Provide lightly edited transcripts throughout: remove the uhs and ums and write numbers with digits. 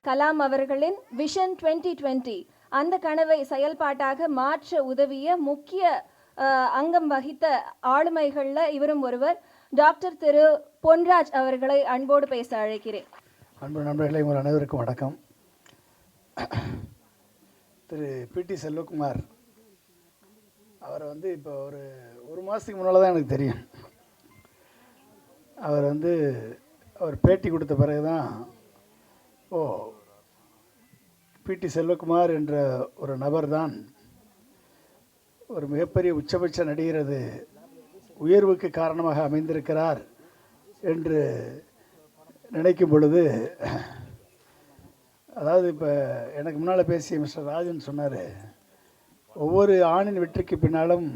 கலாம் அவர்களின் விஷன் 2020 அந்த கனவை செயல்பாட்டாக மாற்ற உதவிய முக்கிய அங்கம் வகித்த ஆளுமைகளில் இவரும் ஒருவர். டாக்டர் திரு பொன்ராஜ் அவர்களை அன்போடு பேச அழைக்கிறேன். அன்பு நண்பர்களே, உங்கள் அனைவருக்கும் வணக்கம். திரு பிடி செல்வகுமார் அவரை இப்போ ஒரு மாதத்துக்கு முன்னால் தான் எனக்கு தெரியும். அவர் பேட்டி கொடுத்த பிறகு தான் பிடி செல்வகுமார் என்ற ஒரு நபர் தான் ஒரு மிகப்பெரிய உச்சபட்ச நடிகரது உயர்வுக்கு காரணமாக அமைந்திருக்கிறார் என்று நினைக்கும் பொழுது, அதாவது இப்போ எனக்கு முன்னால் பேசிய மிஸ்டர் ராஜன் சொன்னார், ஒவ்வொரு ஆணின் வெற்றிக்கு பின்னாலும்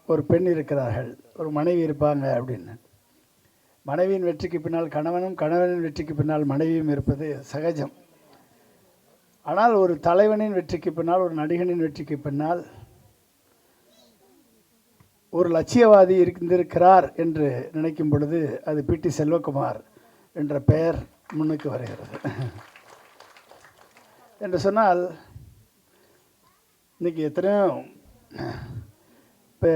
ஒரு பெண் இருக்கிறார்கள், ஒரு மனைவி இருப்பாங்க அப்படின்னு. மனைவியின் வெற்றிக்கு பின்னால் கணவனும், கணவனின் வெற்றிக்கு பின்னால் மனைவியும் இருப்பது சகஜம். ஆனால் ஒரு தலைவனின் வெற்றிக்கு பின்னால், ஒரு நடிகனின் வெற்றிக்கு பின்னால் ஒரு லட்சியவாதி இருந்திருக்கிறார் என்று நினைக்கும் பொழுது அது பிடி செல்வகுமார் என்ற பெயர் முன்னுக்கு வருகிறது. என்று சொன்னால் இன்றைக்கி எத்தனையோ இப்போ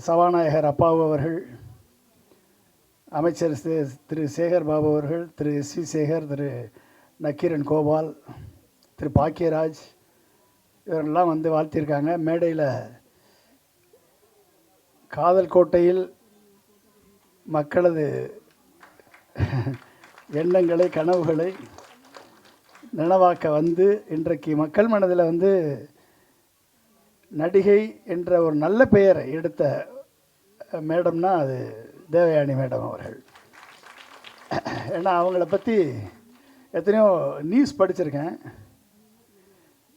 சபாநாயகர் அப்பாவு அவர்கள், அமைச்சர் திரு சேகர் பாபு அவர்கள், திரு எஸ் வி சேகர், திரு நக்கீரன் கோபால், திரு பாக்கியராஜ் இவரெல்லாம் வாழ்த்தியிருக்காங்க. மேடையில் காதல் கோட்டையில் மக்களது எண்ணங்களை, கனவுகளை நினைவாக்க இன்றைக்கு மக்கள் மனதில் நடிகை என்ற ஒரு நல்ல பெயரை எடுத்த மேடம்னா அது தேவயானி மேடம் அவர்கள். ஏன்னா அவங்கள பற்றி எத்தனையோ நியூஸ் படிச்சிருக்கேன்.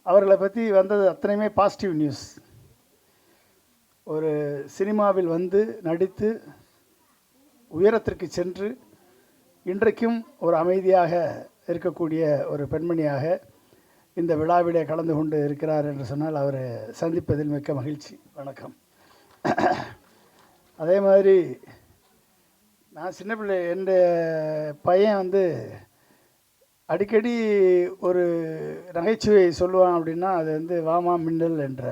அவர்களை பற்றி வந்தது அத்தனையுமே பாசிட்டிவ் நியூஸ். ஒரு சினிமாவில் நடித்து உயரத்திற்கு சென்று இன்றைக்கும் ஒரு அமைதியாக இருக்கக்கூடிய ஒரு பெண்மணியாக இந்த விழாவிலே கலந்து கொண்டு இருக்கிறார் என்று சொன்னால் அவரை சந்திப்பதில் மிக்க மகிழ்ச்சி. வணக்கம். அதே மாதிரி நான் சின்ன பிள்ளை, என் பையன் அடிக்கடி ஒரு நகைச்சுவை சொல்லுவான் அப்படின்னா அது வாமா மின்னல் என்ற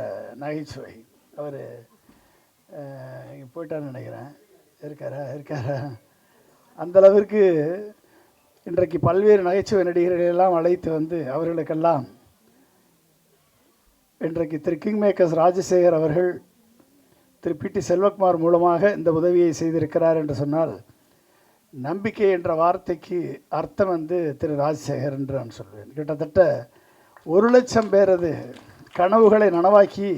நகைச்சுவை. அவர் இங்கே போயிட்டான்னு நினைக்கிறேன். இருக்காரா அந்தளவிற்கு இன்றைக்கு பல்வேறு நகைச்சுவை நடிகர்களெல்லாம் அழைத்து அவர்களுக்கெல்லாம் இன்றைக்கு திரு கிங் மேக்கர்ஸ் ராஜசேகர் அவர்கள் திரு பிடி செல்வகுமார் மூலமாக இந்த உதவியை செய்திருக்கிறார் என்று சொன்னால், நம்பிக்கை என்ற வார்த்தைக்கு அர்த்தம் திரு ராஜசேகர் என்று நான் சொல்வேன். கிட்டத்தட்ட 1,00,000 பேரது கனவுகளை நனவாக்கி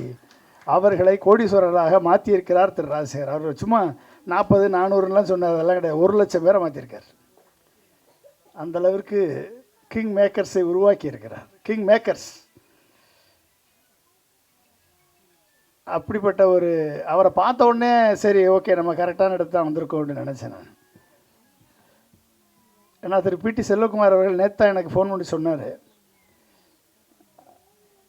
அவர்களை கோடீஸ்வரராக மாற்றியிருக்கிறார் திரு ராஜசேகர். அவர் சும்மா 40, 400லாம் சொன்னார், அதெல்லாம் கிடையாது. 1,00,000 பேரை மாற்றிருக்கார். அந்தளவிற்கு கிங் மேக்கர்ஸை உருவாக்கி இருக்கிறார். கிங் மேக்கர்ஸ் அப்படிப்பட்ட அவரை பார்த்த உடனே சரி, ஓகே, நம்ம கரெக்டான இடத்து தான் வந்திருக்கோம் அப்படின்னு நினச்சேன் நான். ஏன்னா திரு பிடி செல்வகுமார் அவர்கள் நேற்று எனக்கு ஃபோன் பண்ணி சொன்னார்.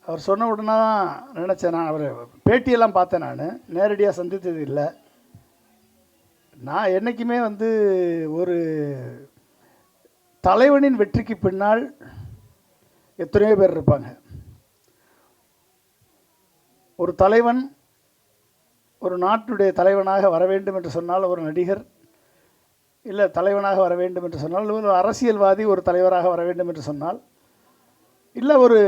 அவர் சொன்ன உடனே தான் நினச்சேன். நான் அவர் பேட்டியெல்லாம் பார்த்தேன், நான் நேரடியாக சந்தித்தது இல்லை. நான் என்றைக்குமே ஒரு தலைவனின் வெற்றிக்கு பின்னால் எத்தனையோ பேர் இருப்பாங்க. ஒரு தலைவன் ஒரு நாட்டுடைய தலைவனாக வர வேண்டும் என்று சொன்னால் ஒரு நடிகர், இல்லை தலைவனாக வர வேண்டும் என்று சொன்னால் ஒரு அரசியல்வாதி ஒரு தலைவராக வர வேண்டும் என்று சொன்னால், இல்லை ஒரு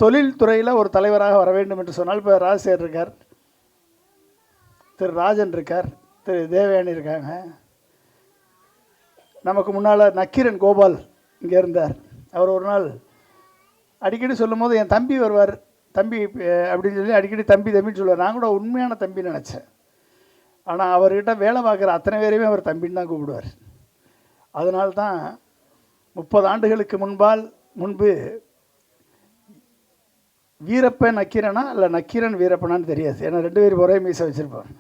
தொழில்துறையில் ஒரு தலைவராக வர வேண்டும் என்று சொன்னால், இப்போ ராஜசேகர் இருக்கார், திரு ராஜன் இருக்கார், திரு தேவயானி இருக்காங்க, நமக்கு முன்னால் நக்கீரன் கோபால் இங்கே இருந்தார். அவர் ஒரு நாள் அடிக்கடி சொல்லும் போது என் தம்பி வருவார், தம்பி அப்படின்னு சொல்லி அடிக்கடி தம்பி தம்பின்னு சொல்லுவார். நான் கூட உண்மையான தம்பின்னு நினச்சேன். ஆனால் அவர்கிட்ட வேலை பார்க்குற அத்தனை பேரையுமே அவர் தம்பின்னு தான் கூப்பிடுவார். அதனால்தான் 30 ஆண்டுகளுக்கு முன்பு வீரப்பன் நக்கீரனா இல்லை நக்கீரன் வீரப்பனான்னு தெரியாது. ஏன்னா 2 பேரும் ஒரே மீசை வச்சுருப்பாங்க.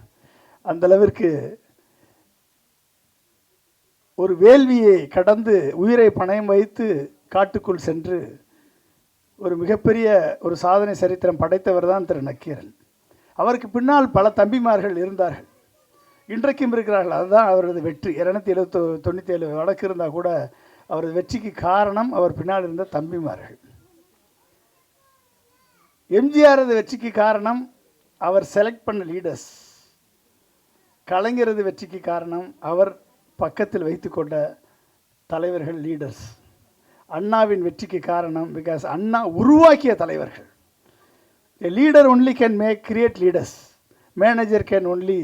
அந்தளவிற்கு ஒரு வேள்வியை கடந்து உயிரை பணயம் வைத்து காட்டுக்குள் சென்று ஒரு மிகப்பெரிய ஒரு சாதனை சரித்திரம் படைத்தவர் தான் திரு நக்கீரன். அவருக்கு பின்னால் பல தம்பிமார்கள் இருந்தார்கள், இன்றைக்கும் இருக்கிறார்கள். அதுதான் அவரது வெற்றி. 297 வழக்கு இருந்தால் கூட அவரது வெற்றிக்கு காரணம் அவர் பின்னால் இருந்த தம்பிமார்கள். எம்ஜிஆரது வெற்றிக்கு காரணம் அவர் செலக்ட் பண்ண லீடர்ஸ். கலைஞரது வெற்றிக்கு காரணம் அவர் பக்கத்தில் வைத்துக்கொண்ட தலைவர்கள், லீடர்ஸ். அண்ணாவின் வெற்றிக்கு காரணம் பிகாஸ் அண்ணா உருவாக்கிய தலைவர்கள். A leader only can create leaders. Manager can only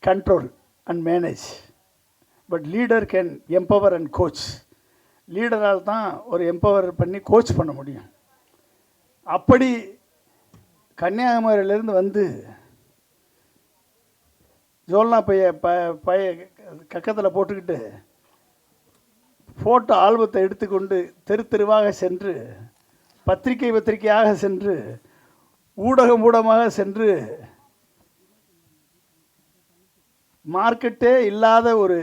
control and manage. But leader can empower and coach. லீடரால் தான் ஒரு எம்பவர் பண்ணி கோச் பண்ண முடியும். அப்படி கன்னியாகுமரியிலேருந்து வந்து ஜோல்னா பைய கக்கத்தில் போட்டுக்கிட்டு ஃபோட்டோ ஆல்பத்தை எடுத்துக்கொண்டு தெரு தெருவாக சென்று, பத்திரிகையாக சென்று, ஊடகமாக சென்று, மார்க்கெட்டே இல்லாத ஒரு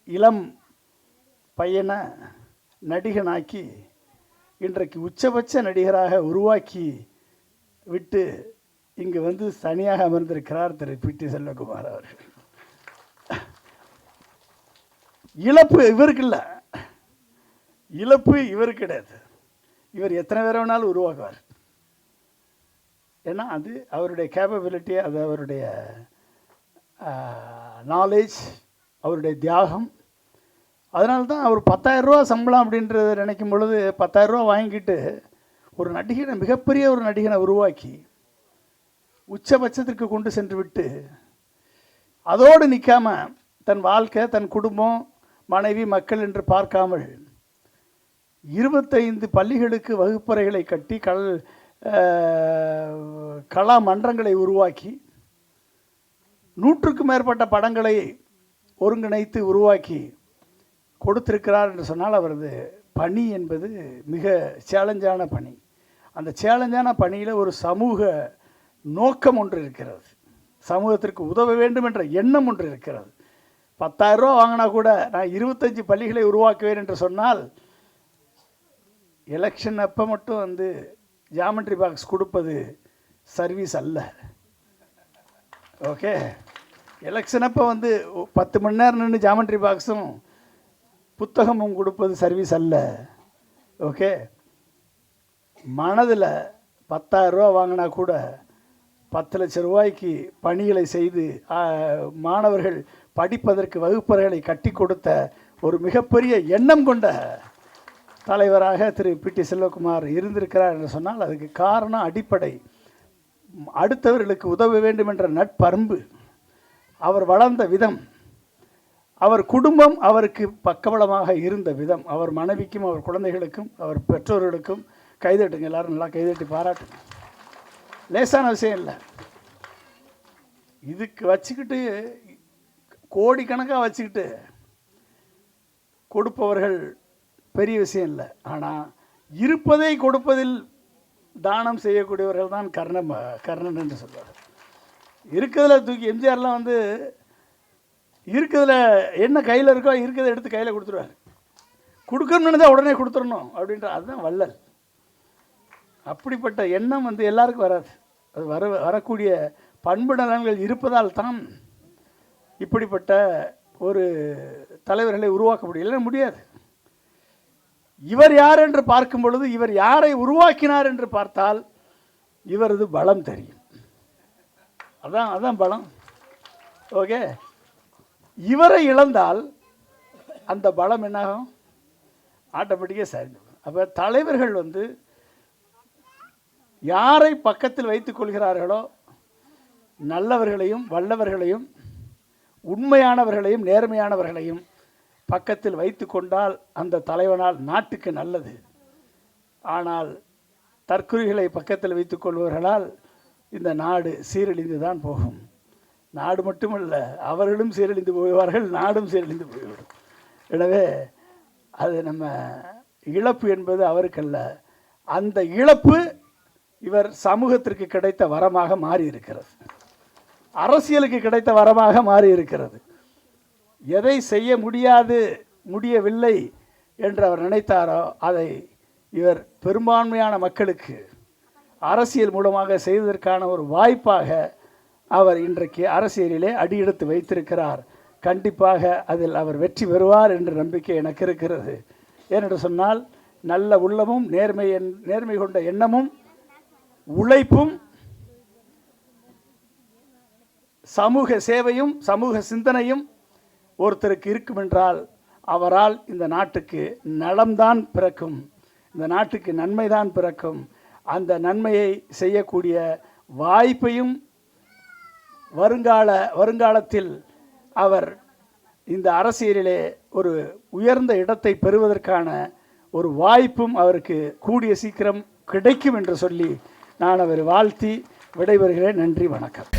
இளம் பையனை நடிகனாக்கி இன்றைக்கு உச்சபட்ச நடிகராக உருவாக்கி விட்டு இங்கு வந்து தனியாக அமர்ந்திருக்கிறார் திரு பி.டி. செல்வகுமார் அவர்கள். இழப்பு இவருக்கு இல்லை, இழப்பு இவருக்கு கிடையாது. இவர் எத்தனை பேர் வேணாலும் உருவாக்குவார். ஏன்னா அது அவருடைய கேப்பபிலிட்டி, அது அவருடைய நாலேஜ், அவருடைய தியாகம். அதனால தான் அவர் 10,000 ரூபா சம்பளம் அப்படின்றத நினைக்கும் பொழுது 10,000 ரூபா வாங்கிட்டு ஒரு நடிகனை, மிகப்பெரிய ஒரு நடிகனை உருவாக்கி உச்சபட்சத்திற்கு கொண்டு சென்று விட்டு அதோடு நிற்காம தன் வாழ்க்கை, தன் குடும்பம், மனைவி, மக்கள் என்று பார்க்காமல் 25 பள்ளிகளுக்கு வகுப்பறைகளை கட்டி கலா மன்றங்களை உருவாக்கி 100க்கும் மேற்பட்ட படங்களை ஒருங்கிணைத்து உருவாக்கி கொடுத்திருக்கிறார் என்று சொன்னால் அவரது பணி என்பது மிக சேலஞ்சான பணி. அந்த சேலஞ்சான பணியில் ஒரு சமூக நோக்கம் ஒன்று இருக்கிறது. சமூகத்திற்கு உதவ வேண்டும் என்ற எண்ணம் ஒன்று இருக்கிறது. 10,000 ரூபா வாங்கினா கூட நான் 25 பள்ளிகளை உருவாக்குவேன் என்று சொன்னால், எலெக்ஷன் அப்போ மட்டும் வந்து ஜாமெட்ரி பாக்ஸ் கொடுப்பது சர்வீஸ் அல்ல. ஓகே, எலெக்ஷன் அப்போ வந்து 10 மணி நேரம் நின்று ஜாமெட்ரி பாக்ஸும் புத்தகமும் கொடுப்பது சர்வீஸ் அல்ல. ஓகே, மனதில் 10,000 ரூபா வாங்கினா கூட 10 லட்சம் ரூபாய்க்கு பணிகளை செய்து மாணவர்கள் படிப்பதற்கு வகுப்பறைகளை கட்டி கொடுத்த ஒரு மிகப்பெரிய எண்ணம் கொண்ட தலைவராக திரு பி.டி. செல்வகுமார் இருந்திருக்கிறார் என்று சொன்னால் அதுக்கு காரணம், அடிப்படை, அடுத்தவர்களுக்கு உதவ வேண்டும் என்ற நட்பண்பு, அவர் வளர்ந்த விதம், அவர் குடும்பம் அவருக்கு பக்கபலமாக இருந்த விதம், அவர் மனைவிக்கும், அவர் குழந்தைகளுக்கும், அவர் பெற்றோர்களுக்கும். கைதட்டுங்க, எல்லாரும் நல்லா கைதட்டி பாராட்டுங்க. லேசான விஷயம் இல்லை. இதுக்கு வச்சுக்கிட்டு கோடிக்கணக்காக வச்சுக்கிட்டு கொடுப்பவர்கள் பெரிய விஷயம் இல்லை. ஆனால் இருப்பதை கொடுப்பதில் தானம் செய்யக்கூடியவர்கள் தான் கர்ணன் என்று சொல்வார். இருக்கிறதுல தூக்கி, எம்ஜிஆர்லாம் வந்து இருக்கிறதுல என்ன கையில் இருக்கோ இருக்கிறத எடுத்து கையில் கொடுத்துருவார். கொடுக்கணும்னு தான் உடனே கொடுத்துடணும் அப்படின்ற, அதுதான் வள்ளல். அப்படிப்பட்ட எண்ணம் வந்து எல்லாருக்கும் வராது. அது வரக்கூடிய பண்பு நலன்கள் இருப்பதால் தான் இப்படிப்பட்ட ஒரு தலைவர்களை உருவாக்க முடியாது. இவர் யார் என்று பார்க்கும் பொழுது, இவர் யாரை உருவாக்கினார் என்று பார்த்தால் இவரது பலம் தெரியும். அதான் பலம். ஓகே, இவரை இழந்தால் அந்த பலம் என்னாகும்? ஆட்டோமேட்டிக்காக சரிந்து. அப்போ தலைவர்கள் வந்து யாரை பக்கத்தில் வைத்துக் கொள்கிறார்களோ, நல்லவர்களையும், வல்லவர்களையும், உண்மையானவர்களையும், நேர்மையானவர்களையும் பக்கத்தில் வைத்து கொண்டால் அந்த தலைவனால் நாட்டுக்கு நல்லது. ஆனால் தற்குறிகளை பக்கத்தில் வைத்துக் கொள்பவர்களால் இந்த நாடு சீரழிந்து தான் போகும். நாடு மட்டுமல்ல, அவர்களும் சீரழிந்து போவார்கள், நாடும் சீரழிந்து போய்விடும். எனவே அது நம்ம இழப்பு என்பது அவருக்கல்ல. அந்த இழப்பு இவர் சமூகத்திற்கு கிடைத்த வரமாக மாறி இருக்கிறது, அரசியலுக்கு கிடைத்த வரமாக மாறி இருக்கிறது. எதை செய்ய முடியவில்லை என்று அவர் நினைத்தாரோ அதை இவர் பெரும்பான்மையான மக்களுக்கு அரசியல் மூலமாக செய்வதற்கான ஒரு வாய்ப்பாக அவர் இன்றைக்கு அரசியலிலே அடியெடுத்து வைத்திருக்கிறார். கண்டிப்பாக அதில் அவர் வெற்றி பெறுவார் என்ற நம்பிக்கை எனக்கு இருக்கிறது. ஏனென்று சொன்னால் நல்ல உள்ளமும் நேர்மை கொண்ட எண்ணமும் உழைப்பும் சமூக சேவையும் சமூக சிந்தனையும் ஒருத்தருக்கு இருக்கும் என்றால் அவரால் இந்த நாட்டுக்கு நலம்தான் பிறக்கும், இந்த நாட்டுக்கு நன்மைதான் பிறக்கும். அந்த நன்மையை செய்யக்கூடிய வாய்ப்பையும் வருங்காலத்தில் அவர் இந்த அரசியலிலே ஒரு உயர்ந்த இடத்தை பெறுவதற்கான ஒரு வாய்ப்பும் அவருக்கு கூடிய சீக்கிரம் கிடைக்கும் என்று சொல்லி நான் அவரை வாழ்த்தி விடைபெறுகிறேன். நன்றி, வணக்கம்.